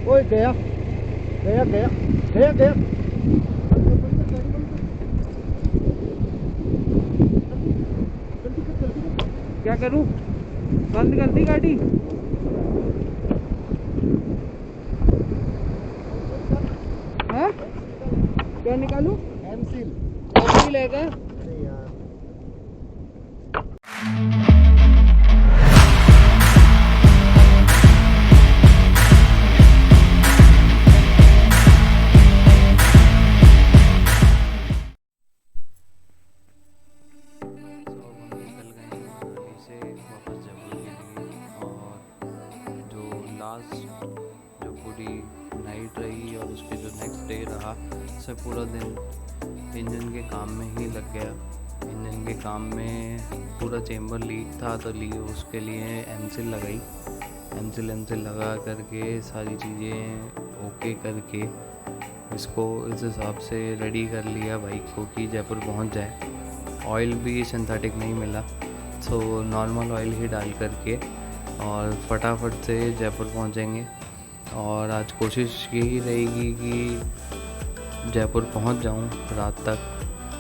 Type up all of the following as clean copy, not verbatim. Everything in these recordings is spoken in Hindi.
ओए गया गया गया गया गया। क्या करूं? बंद कर दी गाड़ी। हाँ क्या निकालूं? एमसील लेगा। अरे यार लास्ट जो पूरी नाइट रही और उसके जो नेक्स्ट डे रहा, से पूरा दिन इंजन के काम में ही लग गया। इंजन के काम में पूरा चेम्बर लीक था, तो उसके लिए एमसील लगाई। एमसील लगा करके सारी चीज़ें ओके करके इसको इस हिसाब से रेडी कर लिया बाइक को कि जयपुर पहुंच जाए। ऑयल भी सिंथेटिक नहीं मिला, तो नॉर्मल ऑयल ही डाल करके और फटाफट से जयपुर पहुंचेंगे। और आज कोशिश यही रहेगी कि जयपुर पहुंच जाऊं रात तक।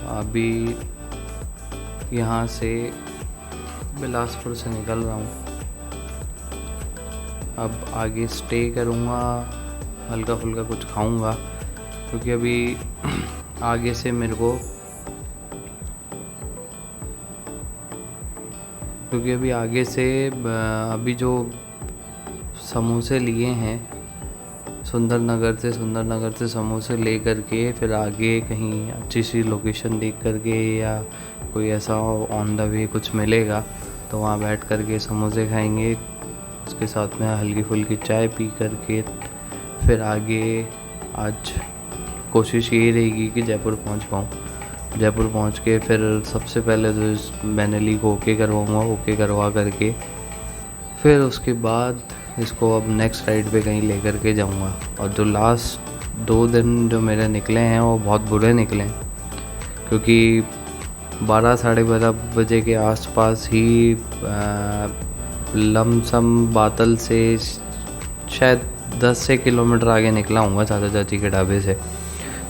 अभी यहाँ से बिलासपुर से निकल रहा हूँ, अब आगे स्टे करूँगा, हल्का फुल्का कुछ खाऊँगा, क्योंकि अभी आगे से मेरे को अभी जो समोसे लिए हैं सुंदरनगर से समोसे ले करके फिर आगे कहीं अच्छी सी लोकेशन देख करके या कोई ऐसा ऑन द वे कुछ मिलेगा तो वहाँ बैठ करके समोसे खाएंगे। उसके साथ में हल्की फुल्की चाय पी करके फिर आगे आज कोशिश यही रहेगी कि जयपुर पहुँच पाऊँ। जयपुर पहुँच के फिर सबसे पहले तो इस मैनली को ओके करवाऊँगा। ओके करवा करके फिर उसके बाद इसको अब नेक्स्ट राइड पे कहीं लेकर के जाऊँगा। और जो लास्ट 2 दिन जो मेरे निकले हैं वो बहुत बुरे निकले हैं, क्योंकि 12 साढ़े 12 बजे के आसपास ही लमसम बातल से शायद 10 से किलोमीटर आगे निकला हूँगा चाचा चाची के ढाबे से।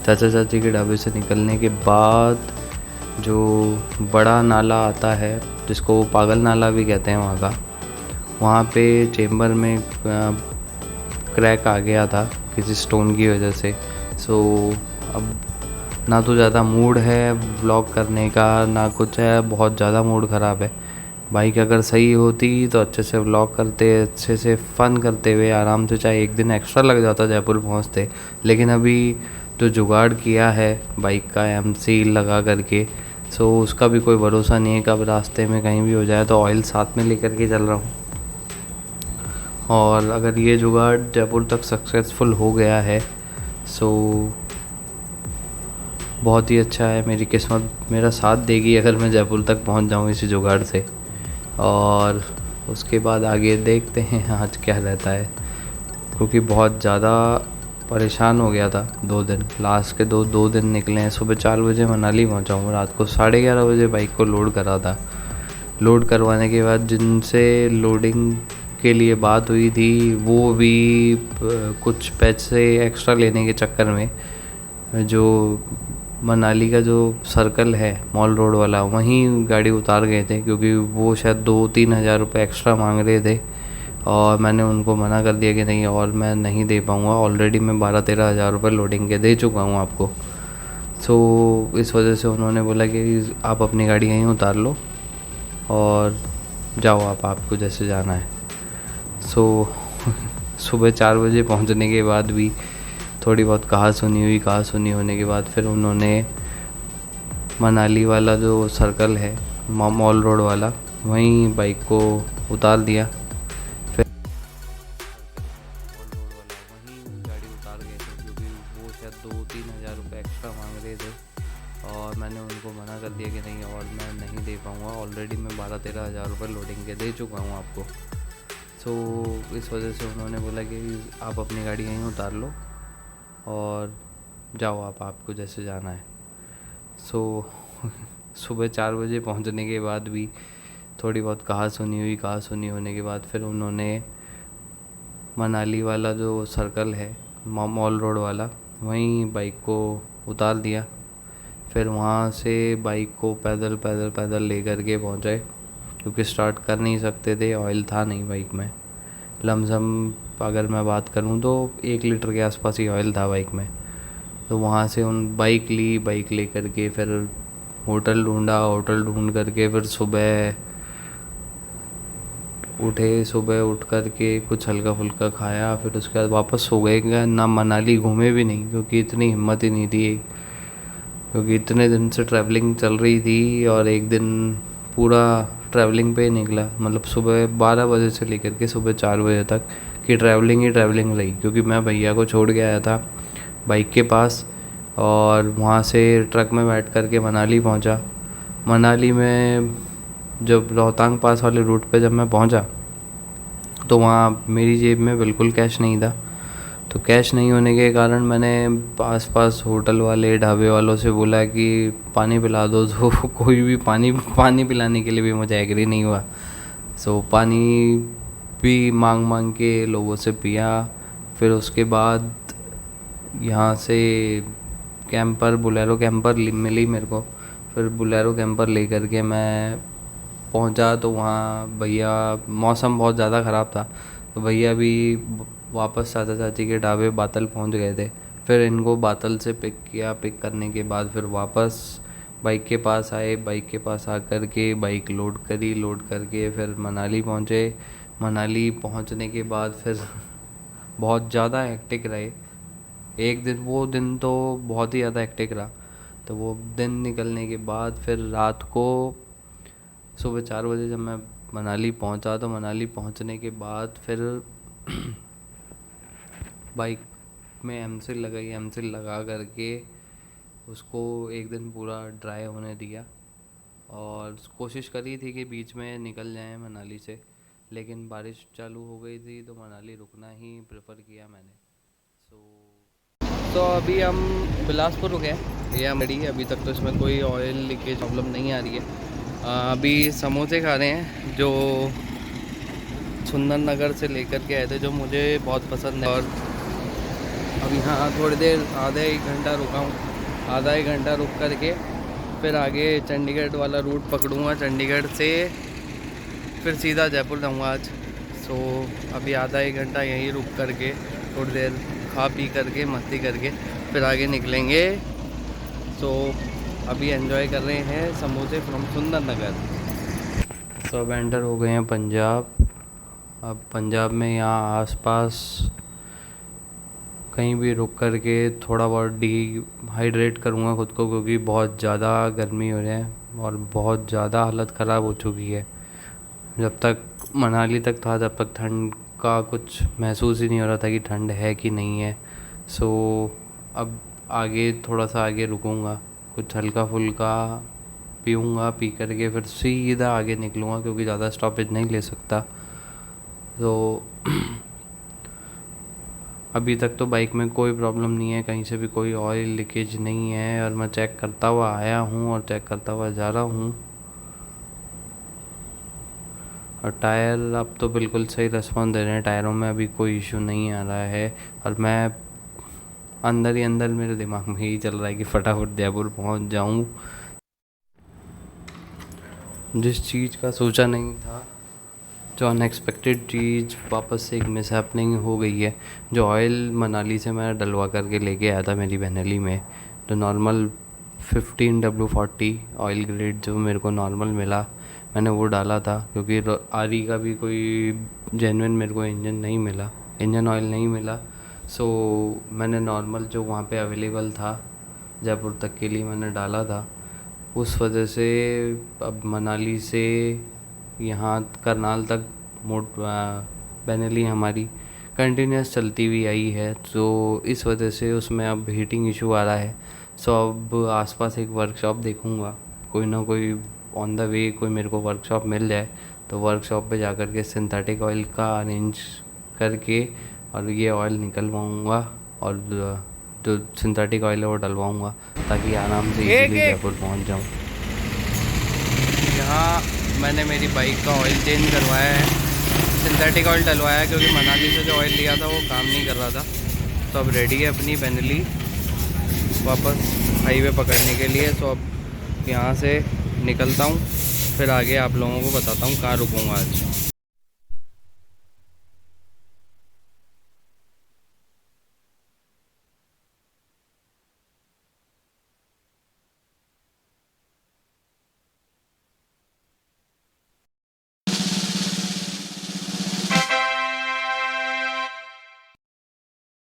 चाचा चाची के ढाबे से निकलने के बाद जो बड़ा नाला आता है जिसको पागल नाला भी कहते हैं वहाँ पे चेम्बर में क्रैक आ गया था किसी स्टोन की वजह से। सो अब ना तो ज़्यादा मूड है व्लॉग करने का, ना कुछ है, बहुत ज़्यादा मूड ख़राब है। बाइक अगर सही होती तो अच्छे से व्लॉग करते, अच्छे से फ़न करते हुए आराम से, चाहे 1 दिन एक्स्ट्रा लग जाता जयपुर पहुँचते। लेकिन अभी जो जुगाड़ किया है बाइक का एमसील लगा करके, सो उसका भी कोई भरोसा नहीं है कब रास्ते में कहीं भी हो जाए। तो ऑयल साथ में लेकर के चल रहा हूँ, और अगर ये जुगाड़ जयपुर तक सक्सेसफुल हो गया है सो बहुत ही अच्छा है। मेरी किस्मत मेरा साथ देगी अगर मैं जयपुर तक पहुंच जाऊं इसी जुगाड़ से। और उसके बाद आगे देखते हैं आज क्या रहता है, क्योंकि बहुत ज़्यादा परेशान हो गया था 2 दिन। लास्ट के दो दिन निकले हैं। सुबह 4 बजे मनाली पहुंचा हूँ, रात को 11:30 बजे बाइक को लोड करा था। लोड करवाने के बाद जिनसे लोडिंग के लिए बात हुई थी वो भी कुछ पैसे एक्स्ट्रा लेने के चक्कर में जो मनाली का जो सर्कल है मॉल रोड वाला, वहीं गाड़ी उतार गए थे, क्योंकि वो शायद 2-3 हज़ार रुपये एक्स्ट्रा मांग रहे थे। और मैंने उनको मना कर दिया कि नहीं, और मैं नहीं दे पाऊँगा, ऑलरेडी मैं 12-13 हज़ार रुपये लोडिंग के दे चुका हूँ आपको। सो इस वजह से उन्होंने बोला कि आप अपनी गाड़ी यहीं उतार लो और जाओ आपको जैसे जाना है। सो सुबह 4 बजे पहुंचने के बाद भी थोड़ी बहुत कहा सुनी होने के बाद फिर उन्होंने मनाली वाला जो सर्कल है मॉल रोड वाला, वहीं बाइक को उतार दिया। फिर वहीं गाड़ी उतार गए थे, क्योंकि वो शायद 2-3 हज़ार रुपये एक्स्ट्रा मांग रहे थे। और मैंने उनको मना कर दिया कि नहीं, और मैं नहीं दे पाऊँगा, ऑलरेडी मैं 12-13 हज़ार रुपये लोडिंग के दे चुका हूँ आपको। सो इस वजह से उन्होंने बोला कि आप अपनी गाड़ी यहीं उतार लो और जाओ आपको जैसे जाना है। सो सुबह 4 बजे पहुंचने के बाद भी थोड़ी बहुत कहा सुनी होने के बाद फिर उन्होंने मनाली वाला जो सर्कल है मॉल रोड वाला, वहीं बाइक को उतार दिया। फिर वहाँ से बाइक को पैदल पैदल पैदल ले कर के पहुँचे, क्योंकि स्टार्ट कर नहीं सकते थे, ऑयल था नहीं बाइक में। लमसम अगर मैं बात करूँ तो 1 लीटर के आसपास ही ऑयल था बाइक में। तो वहाँ से उन बाइक ले करके फिर होटल ढूंढा, होटल ढूंढ करके फिर सुबह उठ कर के कुछ हल्का फुल्का खाया, फिर उसके बाद वापस सो गए। ना मनाली घूमे भी नहीं, क्योंकि इतनी हिम्मत ही नहीं थी, क्योंकि इतने दिन से ट्रैवलिंग चल रही थी और एक दिन पूरा ट्रैवलिंग पे निकला। मतलब सुबह 12 बजे से लेकर के सुबह 4 बजे तक की ट्रैवलिंग ही ट्रैवलिंग रही, क्योंकि मैं भैया को छोड़ के आया था बाइक के पास और वहाँ से ट्रक में बैठ कर के मनाली पहुँचा। मनाली में जब रोहतांग पास वाले रूट पे जब मैं पहुँचा तो वहाँ मेरी जेब में बिल्कुल कैश नहीं था। तो कैश नहीं होने के कारण मैंने आस-पास होटल वाले ढाबे वालों से बोला कि पानी पिला दो, तो कोई भी पानी पिलाने के लिए भी मुझे एग्री नहीं हुआ। सो पानी भी मांग के लोगों से पिया। फिर उसके बाद यहाँ से बोलेरो कैंपर मिली मेरे को। फिर बोलेरो कैंपर ले कर के मैं पहुँचा, तो वहाँ भैया, मौसम बहुत ज़्यादा ख़राब था, तो भैया भी वापस चाचा चाची के ढाबे बातल पहुँच गए थे। फिर इनको बातल से पिक किया, पिक करने के बाद फिर वापस बाइक के पास आए। बाइक के पास आकर के बाइक लोड करके फिर मनाली पहुँचे। मनाली पहुँचने के बाद फिर बहुत ज़्यादा हेक्टिक रहे एक दिन। वो दिन तो बहुत ही ज़्यादा हेक्टिक रहा। तो वो दिन निकलने के बाद फिर रात को सुबह 4 बजे जब मैं मनाली पहुंचा, तो मनाली पहुंचने के बाद फिर बाइक में एमसिल लगाई। एमसिल लगा करके उसको एक दिन पूरा ड्राई होने दिया और कोशिश करी थी कि बीच में निकल जाएं मनाली से, लेकिन बारिश चालू हो गई थी, तो मनाली रुकना ही प्रेफर किया मैंने। तो अभी हम बिलासपुर रुके हैं, ये हमारी अभी तक तो इसमें कोई ऑयल लीकेज प्रॉब्लम नहीं आ रही है। अभी समोसे खा रहे हैं जो सुंदर नगर से लेकर के आए थे, जो मुझे बहुत पसंद है। और अब यहाँ थोड़ी देर आधा एक घंटा रुका हूँ। आधा एक घंटा रुक करके फिर आगे चंडीगढ़ वाला रूट पकड़ूँगा। चंडीगढ़ से फिर सीधा जयपुर जाऊँगा आज। सो अभी आधा एक घंटा यहीं रुक करके थोड़ी देर खा पी करके मस्ती करके फिर आगे निकलेंगे। सो अभी एंजॉय कर रहे हैं समोसे फ्रॉम सुंदर नगर। सो अब एंटर हो गए हैं पंजाब। अब पंजाब में यहाँ आसपास कहीं भी रुक करके थोड़ा बहुत डिहाइड्रेट करूँगा खुद को, क्योंकि बहुत ज़्यादा गर्मी हो रही है और बहुत ज़्यादा हालत ख़राब हो चुकी है। जब तक मनाली तक था तब तक ठंड का कुछ महसूस ही नहीं हो रहा था कि ठंड है कि नहीं है। सो अब आगे थोड़ा सा आगे रुकूँगा, कुछ हल्का फुल्का पीऊँगा, पी करके फिर सीधा आगे निकलूँगा, क्योंकि ज़्यादा स्टॉपेज नहीं ले सकता। तो अभी तक तो बाइक में कोई प्रॉब्लम नहीं है, कहीं से भी कोई ऑयल लीकेज नहीं है, और मैं चेक करता हुआ आया हूँ और चेक करता हुआ जा रहा हूँ। और टायर अब तो बिल्कुल सही रिस्पॉन्स दे रहे हैं, टायरों में अभी कोई इशू नहीं आ रहा है। और मैं अंदर ही अंदर मेरे दिमाग में यही चल रहा है कि फटाफट जयपुर पहुंच जाऊं। जिस चीज़ का सोचा नहीं था, जो अनएक्सपेक्टेड चीज़ वापस से एक मिसहैपनिंग हो गई है। जो ऑयल मनाली से मैं डलवा करके लेके आया था मेरी वैनली में, तो नॉर्मल 15W40 ऑयल ग्रेड जो मेरे को नॉर्मल मिला, मैंने वो डाला था, क्योंकि आरी का भी कोई जेन्युइन मेरे को इंजन ऑयल नहीं मिला। सो मैंने नॉर्मल जो वहाँ पे अवेलेबल था जयपुर तक के लिए मैंने डाला था। उस वजह से अब मनाली से यहाँ करनाल तक वैनली हमारी कंटिन्यूस चलती हुई आई है, तो इस वजह से उसमें अब हीटिंग इशू आ रहा है। सो अब आसपास एक वर्कशॉप देखूँगा, कोई ना कोई ऑन द वे कोई मेरे को वर्कशॉप मिल जाए, तो वर्कशॉप पे जा कर के सिंथेटिक ऑयल का अरेंज करके और ये ऑयल निकलवाऊँगा, और जो सिंथेटिक ऑयल है वो डलवाऊँगा, ताकि आराम से इजीली जयपुर पहुँच जाऊँ। यहाँ मैंने मेरी बाइक का ऑयल चेंज करवाया है, सिंथेटिक ऑयल डलवाया क्योंकि मनाली से जो ऑयल लिया था वो काम नहीं कर रहा था। तो अब रेडी है अपनी बेनली वापस हाईवे पकड़ने के लिए। तो अब यहाँ से निकलता हूँ, फिर आगे आप लोगों को बताता हूँ कहाँ रुकूँगा आज।